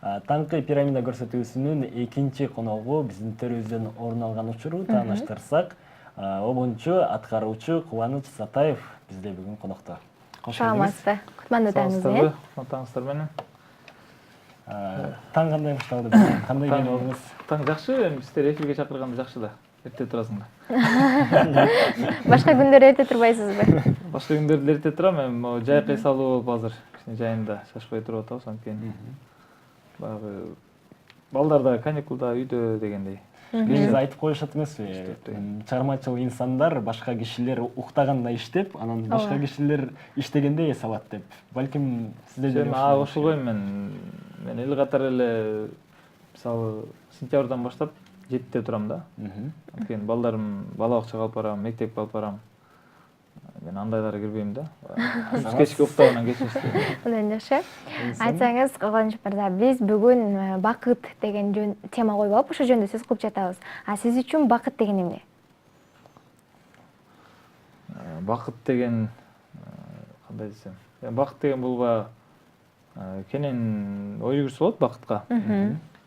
Таңкы пирамида көрсөтүүсүнүн экинчи коногу биздин төрүбүздөн орун алган учуру тааныштырсак, обунчу аткаруучу Кубаныч Сатаев бизде бүгүн конокто. Кош келдиңиз. Саламатсызбы? Кутмандуу Таңыңыздар менен. Таң кандай башталды? Кандай кийинип алдыңыз? Таң жакшы, сиздер эфирге чакырганда жакшы да. Эрте турасың да. Башка күндөрү эрте турбайсызбы? Башка күндөрдө эрте турам, эми жай кыйсалуу болуп азыр. Кичине жайында шашпай туруп атабыз, анткени баягы балдар да каникулда үйдө дегендей. Биз айтып коюшат эмеспи? Чыгармачыл инсандар башка кишилер уктаганда иштеп, анан башка кишилер иштегенде эс алат деп. Балким сизде да ага ошолгойм мен эл катары эле мисалы сентябрдан баштап 7-те турам да. Анткени балдарым бала бакчага алып барам, мектепке алып барам. Мен андайларга кирбейм да. Кечки уктагандан кечинчи. Мындан жакшы. Айтсаңыз, Кубаныч мырза, биз бүгүн бакыт деген тема коюп алып, ошол жөнүндө сөз кылып жатабыз. А сиз үчүн бакыт деген эмне? Бакыт деген кандай десем, бакыт деген бул кенен ой жүгүрсө болот бакытка.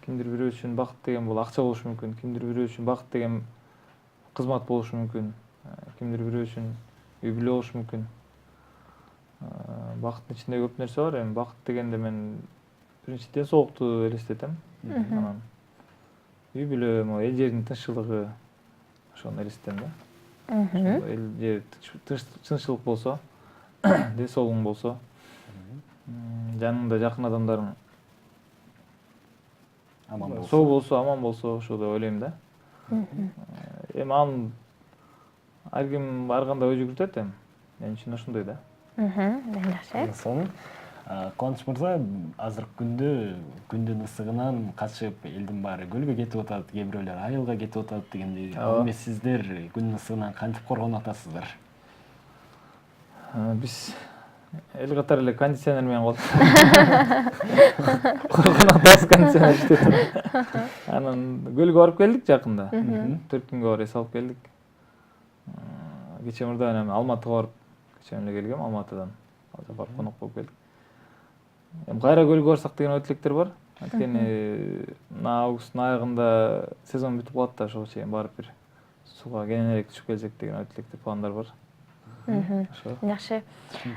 Кимдир бирөө үчүн бакыт деген бул акча болушу мүмкүн, кимдир бирөө үчүн бакыт деген кызмат болушу мүмкүн, кимдир бирөө үчүн үй бүлө болушу мүмкүн. Бакыттын ичинде көп нерсе бар. Эми бакыт дегенде мен биринчи ден соолукту элестетем. Анан үй бүлө, эл жердин тынччылыгы ошону элестетем да. Эл жер тынччылык болсо, ден соолугуң болсо, жаныңда жакын адамдарың соо болсо, аман болсо, ошо деп ойлойм да. Эми аны ар ким ар кандай ой жүгүртөт эми. Мен үчүн ошондой да. Жакшы. Сонун. Кубаныч мырза, азыркы күндө күндүн ысыгынан качып элдин баары көлгө кетип атат, кээ бирөөлөр айылга кетип атат дегендей. Ал эми сиздер күндүн ысыгынан кантип коргонуп атасыздар? Биз эл катары эле кондиционер менен калдык. Коргонуп атабыз, кондиционер иштеп турат. Анан көлгө барып келдик жакында. 4 күнгө барып эс алып келдик. Кече мурда эми Алматыга барып, кече эле келгем Алматыдан. Азыр барып конок болуп келдик. Эми кайра көлгө барсак деген ой тилектер бар. Анткени августтун аягында сезон бүтүп калат да, ошого чейин барып бир сууга кененирээк түшүп келсек деген ой тилектер, пландар бар. Жакшы.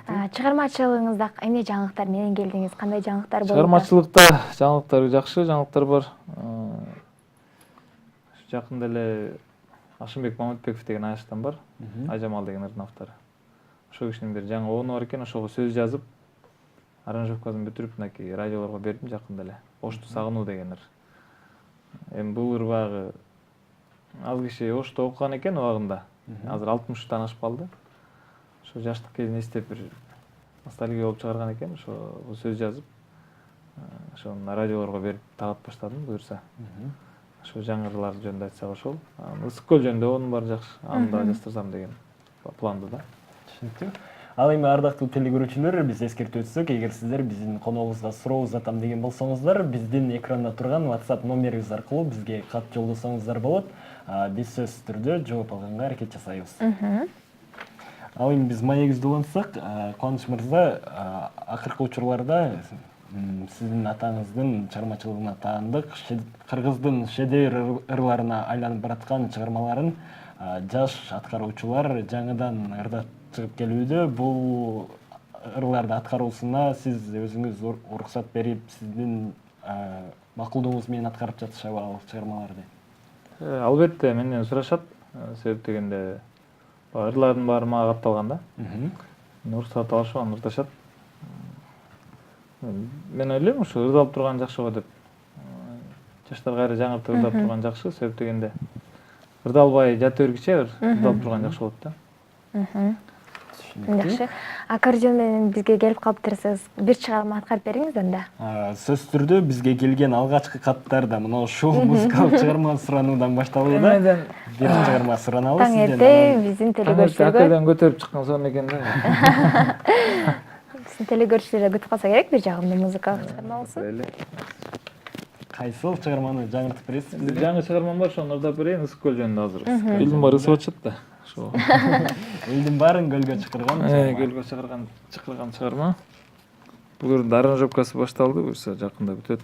Чыгармачылыгыңызда эмне жаңылыктар менен келдиңиз? Кандай жаңылыктар болду? Чыгармачылыкта жаңылыктар жакшы, жаңылыктар бар. Жакында эле Ашымбек Мамытбеков деген аяштан бар. Айжамал деген ырдын автору. Ошол кишинин бир жаңы обуну бар экен, ошого сөз жазып, аранжировкасын бүтүрүп, мынакей радиолорго бердим жакында эле. Ошту сагынуу деген ыр. Эми бул ыр баягы ал киши Ошто окуган экен убагында. Азыр 60-тан ашып калды. Ошо жаштык кезин эстеп бир ностальгия болуп чыгарган экен. Ошо сөз жазып, ошону радиолорго берип таап баштадым буюрса. Ошо жаңы ырлар жөнүндө айтсак ошол. Ысык көл жөнүндө обунум бар жакшы. Аны да жаздырсам деген планда да. Түшүнүктүү. Ал эми ардактуу телекөрүүчүлөр, биз эскертип өтсөк, эгер сиздер биздин коногубузга суроо узатам деген болсоңуздар, биздин экранда турган WhatsApp номерибиз аркылуу бизге кат жолдосоңуздар болот. Биз сөзсүз түрдө жооп алганга аракет жасайбыз. Ал эми биз маегибизди улантсак, Кубаныч мырза, акыркы учурларда сиздин атаңыздын чыгармачылыгына таандык, кыргыздын шедевр ырларына айланып бараткан чыгармаларын жаш аткаруучулар жаңыдан ырдап чыгып келүүдө. Бул ырларды аткаруусуна сиз өзүңүз уруксат берип, сиздин макулдугуңуз менен аткарып жатышабы ал чыгармаларды? Албетте, менден сурашат. Себеп дегенде ырлардын баары мага катталган да. Мен уруксат алышып, аны ырдашат. Мен ойлойм, ушу ырдалып турган жакшы го деп. Жаштар кайра жаңыртып ырдап турган жакшы, себеп дегенде ырдалбай жата бергиче ырдалып турган жакшы болот да. Жакшы. Аккордеон менен бизге келип калыптырсыз. Бир чыгарма аткарып бериңиз анда. Сөз түрдө бизге келген алгачкы каттар да мына ушул музыкалык чыгарма сурануудан башталууда. Бир чыгарма суранабыз. Таң эрте биздин телекөрүүчүлөргө аккордеон көтөрүп чыккан сон экен да. Биздин телекөрүүчүлөр күтүп калса керек, бир жагымда музыкалык чыгарма болсун. Кайсыл чыгарманы жаңыртып бересиз? Жаңы чыгармам бар, ошону ырдап берейин, Ысык көл жөнүндө азыр. Элдин баары ысып атышат да. Элдин баарын көлгө чакырган. Көлгө чакырган чыгарма. Бул ырдын аранжировкасы башталды, буюрса жакында бүтөт.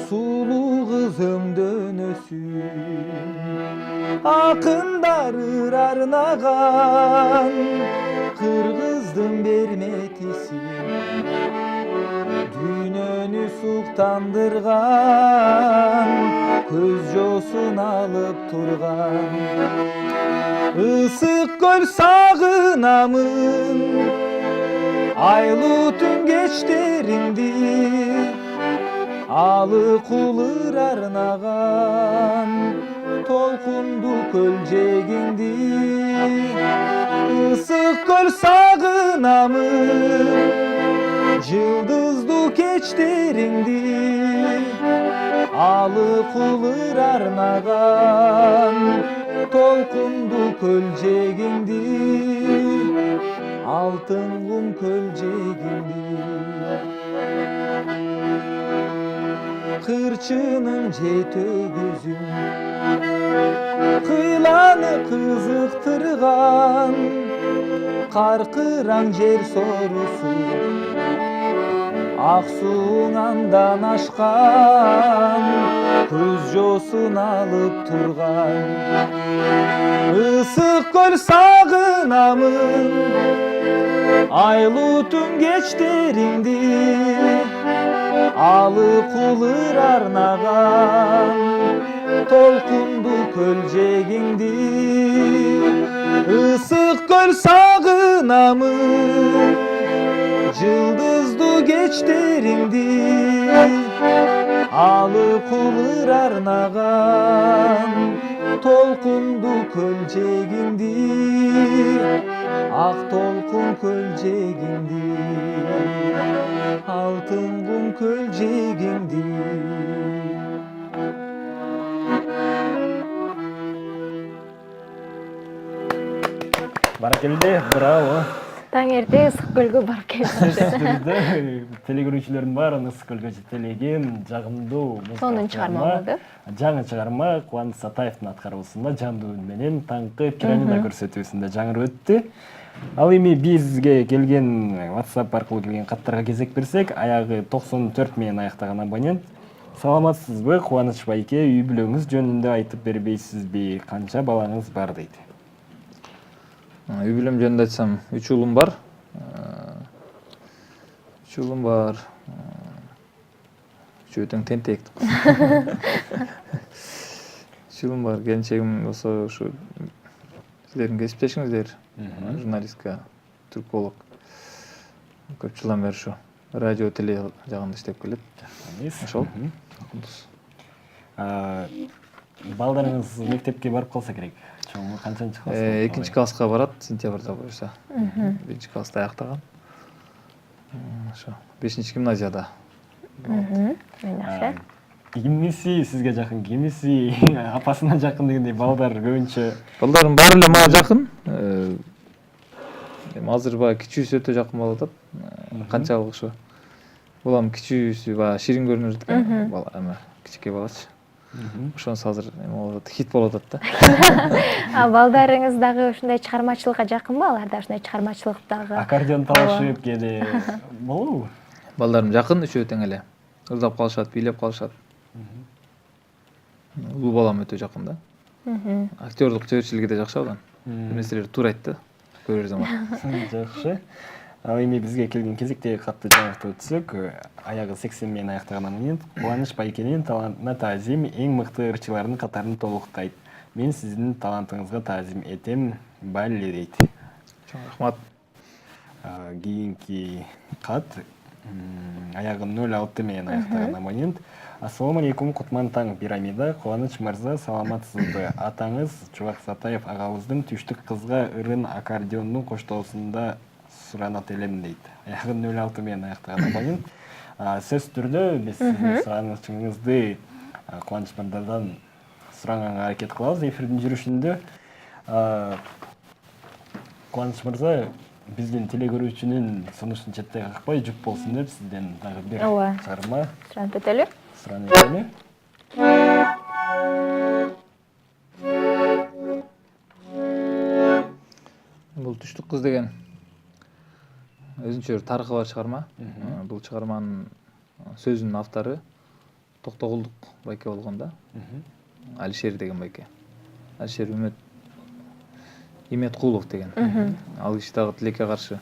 Sulu kızım dönösün Akınдар arnagan Kırgızdım bermetisin Dünönü suktandırgan Көз жосын alıp turgan Isık göl sağınamın Aylı tün geçlerindi Alı kulur arnagan Tolkundu kölcegindi Isık göl sağınamın Yıldızdu keçlerindi Alı kulur arnagan Tolkundu kölcegindi Altın kum kölcegindi Kırçının жетөгүзүн Kılanı kızıktırgan Karkıran jer sorusu Aksuun andan aşkan Көз жоsun alıp turgan Isık göl sağınamın Aylı tün geçlerindi Alı kulur arnagan Tolkundu kölcegindi Isık göl sağınamın Yıldızdu geçlerindi Alı kulur arnagan Tolkundu kölcegindi Ak tolkun kölcegindi Altın kum kölcegindi Barakelde, bravo. Таң эрте ысык көлгө барып келдим. Телегөрүүчүлөрдүн баарын ысык көлгө жетелеген жагымдуу Сонун чыгарма болду. Жаңы чыгарма Кубаныч Сатаевдин аткаруусунда жандуу үн менен таңкы пирамида көрсөтүүсүндө жаңыр өттү. Ал эми бизге келген WhatsApp аркылуу келген каттарга кезек берсек, аягы 94 менен аяктаган абонент. Саламатсызбы, Кубаныч байке, үй бүлөңүз жөнүндө айтып бербейсизби? Канча балаңыз бар дейт. Үй бүлөм жөнүндө айтсам, 3 уулум бар. 3 уулум бар. Чөтөң тентек. 3 уулум бар. Келинчегим болсо ушу силердин кесиптешиңиздер. Журналистка, түрколог. Көп жылдан бери ушу радио теле жагында иштеп келет. Ошол. Балдарыңыз мектепке барып калса керек. Чоңу канчанчы класс? 2 класска барат, сентябрда буюрса. 1 класста аяктаган. Ошо 5 гимназияда. Жакшы. Кимиси сизге жакын, кимиси апасына жакын дегендей балдар көбүнчө. Балдарым баары эле мага жакын. Азыр баягы кичүүсү өтө жакын болуп атат. Канчалык ушу. Булам кичүүсү баягы ширин көрүнүп жатат. Бала эме кичике балачы. Ошонусу азыр эме болуп атат, хит болуп атат да. Балдарыңыз дагы ушундай чыгармачылыкка жакынбы? Алар да ушундай чыгармачылыктагы Аккордеон талашып кеде болобу? Балдарым жакын, үчөө тең эле. Ырдап калышат, бийлеп калышат. Улуу балам өтө жакын да. Актёрлук чеберчилиги да жакшы алган. Бир нерселерди туура айтты. Көрөр замат. Жакшы. Ал эми бизге келген кезектеги катты жаңыртып өтсөк, аягы 80 менен аяктаган абонент Кубаныч байкенин талантына таазим, эң мыкты ырчылардын катарын толуктайт. Мен сиздин талантыңызга таазим этем, балли дейт. Чоң рахмат. Кийинки кат Аяғы 0-6 менен аяқтаған абонент. Ассаламу алейкум, Кутман таң пирамида. Кубаныч мырза, саламатсызбы? Атаңыз Чубак Сатаев агабыздын түштүк кызга ырын аккордеондун коштоосунда суранат элем дейт. Аяғы 0-6 менен аяқтаған абонент. Сөз түрдө биз суранышыңызды Кубаныч мырзадан сураганга аракет кылабыз эфирдин жүрүшүндө. Кубаныч мырза, биздин телегөрүүчүнүн сунушун четте какпай жүк болсун деп сизден дагы бир чыгарма Суранып өтөлү. суранып өтөлү. Бул түштүк кыз деген өзүнчө тарыхы бар чыгарма. Бул чыгарманын сөзүнүн автору Токтогулдук байке болгон да. Алишер деген байке. Алишер Иметкулов деген. Ал киши дагы тилекке каршы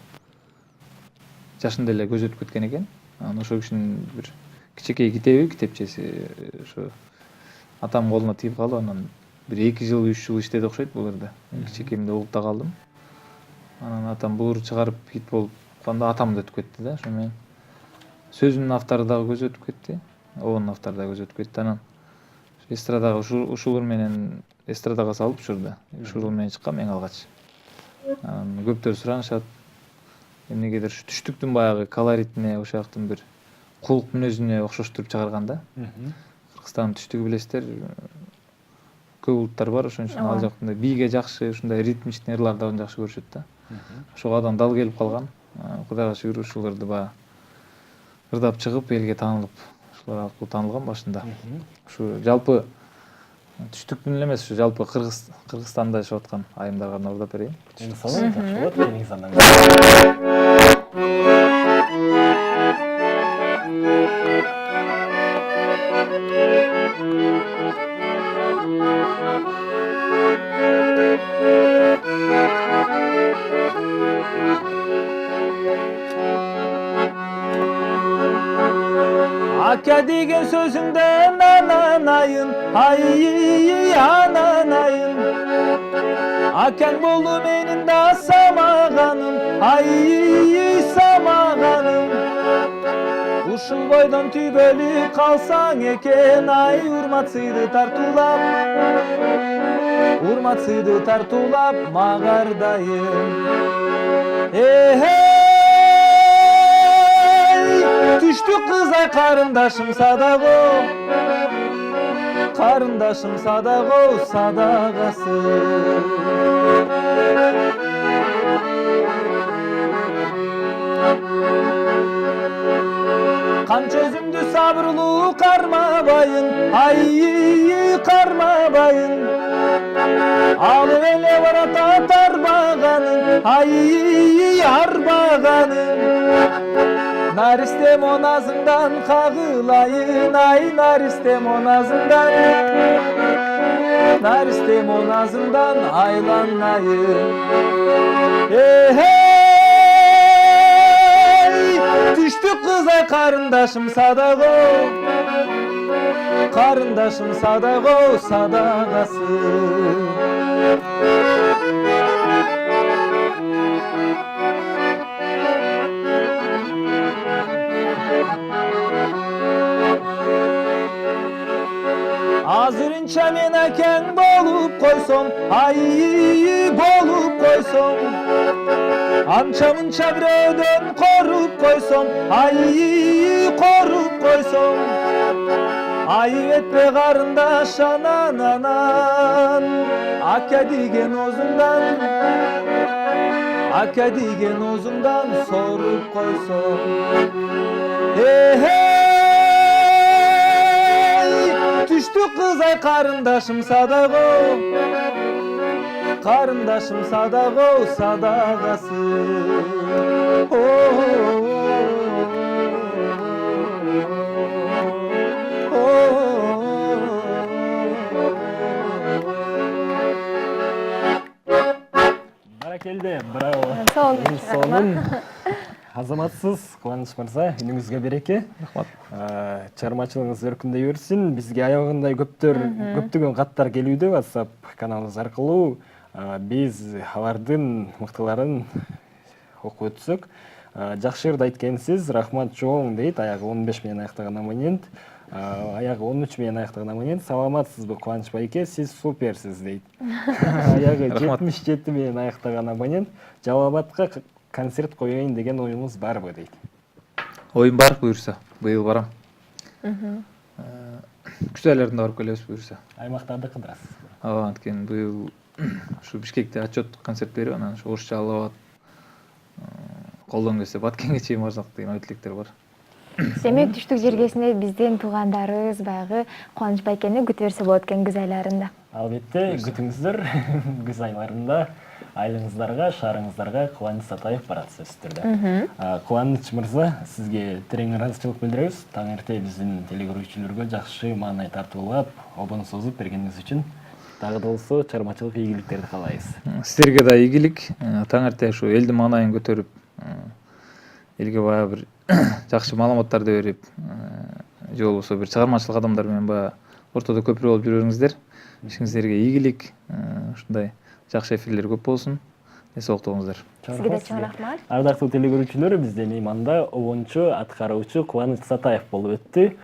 жашында эле көз өтүп кеткен экен. Ошол кишинин бир кичинекей китепчеси ошо атам колуна тийип калып, анан бир 2 жыл 3 жыл иштеди окшойт бул жерде. Кичинекейимде угуп да калдым. Анан атам буур чыгарып хит болуп калганда атам да өтүп кетти да. Ошо менен сөзүнүн автору дагы көз өтүп кетти. Оонун автору дагы көз өтүп кетти. Анан эстрадага ушулар менен эстрадага салып учурда. Ушул менен чыккан эң алгач. Анан көптөр суранышат. Эмнегедир түштүктүн баягы колоритине, ошол жактын бир кулк мүнөзүнө окшоштуруп чыгарган да. Кыргызстандын түштүгү билесиздер, көп улуттар бар, ошон үчүн ал жактында бийге жакшы, ушундай ритмичный ырларды жакшы көрүшөт да. Ошого адам дал келип калган. Кудайга шүгүр ушуларды баягы ырдап чыгып, элге таанылып, ушулар аркылуу таанылган башында. Ушу жалпы түштүктүн эле эмес, ушу жалпы Кыргызстанда жашап аткан айымдарга арнап ырдап берейин. Жакшы болот, мениңиз андан. Ака деген сөзүңдө ананайын, ай ананайын. Акаң болду менин да самаганым, ай самаганым. Ушул бойдон түйбөлүп калсаң экен, ай урмат сыйды тартуулап магардайым. Түштүк кыз ай карындашым садагы садагасы. Канча өзүмдү сабырлуу кармабайын, ай кармабайын. Алып эле баратат арбаганың, ай арбаганың. Наристе моназыңдан кагылайын, ай наристе моназыңдан айланайын. Түштүк кыз ай карындашым садагы садагасы. Азырынча мен акаң болуп койсом, ай болуп койсом. Анча мынча бирөөдөн коруп койсом, ай коруп койсом. Айып этпе карындаш анан, ака деген оозуңдан соруп койсом. Түштүк кыз ай карындашым садагы садагасы. Баракелде, браво. Сонун. Азаматсыз Кубаныч мырза, үнүңүзгө береке. Рахмат. Чыгармачылыгыңыз өркүндөй берсин. Бизге аягындай көптөгөн каттар келүүдө WhatsApp каналыбыз аркылуу. Биз алардын мыктыларын окуп өтсөк, Жакшы ырды айткенсиз, рахмат чоң дейт. Аягы 15 менен аяктаган абонент. Аягы 13 менен аяктаган абонент. Саламатсызбы Кубаныч байке, сиз суперсиз дейт. Аягы 77 менен аяктаган абонент. Жалал Абадка концерт коеюн деген оюңуз барбы дейт. Оюм бар буюрса, быйыл барам. Күз айларында барып келебиз буюрса. Аймактарды кыдырасыз. Ооба, анткени быйыл ушу Бишкекте отчеттук концерт берип, анан ушу орусча алып колдон келсе Баткенге чейин барсак деген ой тилектер бар. Демек түштүк жергесинде биздин туугандарыбыз баягы Кубаныч байкени күтүп берсе болот экен күз айларында. Албетте, күтүңүздөр. Күз айларында айылыңыздарга, шаарыңыздарга Кубаныч Сатаев барат сөзсүз түрдө. Кубаныч мырза, сизге терең ыраазычылык билдиребиз. Таң эрте биздин телегөрүүчүлөргө жакшы маанай тартуулап, обон созуп бергениңиз үчүн дагы да болсо чыгармачылык ийгиликтерди каалайбыз. Силерге да ийгилик. Таң эрте ушу элдин маанайын көтөрүп, элге баягы бир жакшы маалыматтарды берип, же болбосо бир чыгармачылык адамдар менен баягы ортодо көпүрө болуп жүрүңүздөр. Ишиңиздерге ийгилик, ушундай жакшы эфирлер көп болсун. Эс октуңуздар. Сизге да чоң рахмат. Ардактуу телегөрүүчүлөр, бизде мейманда обончу, аткаруучу Кубаныч Сатаев болуп өттү.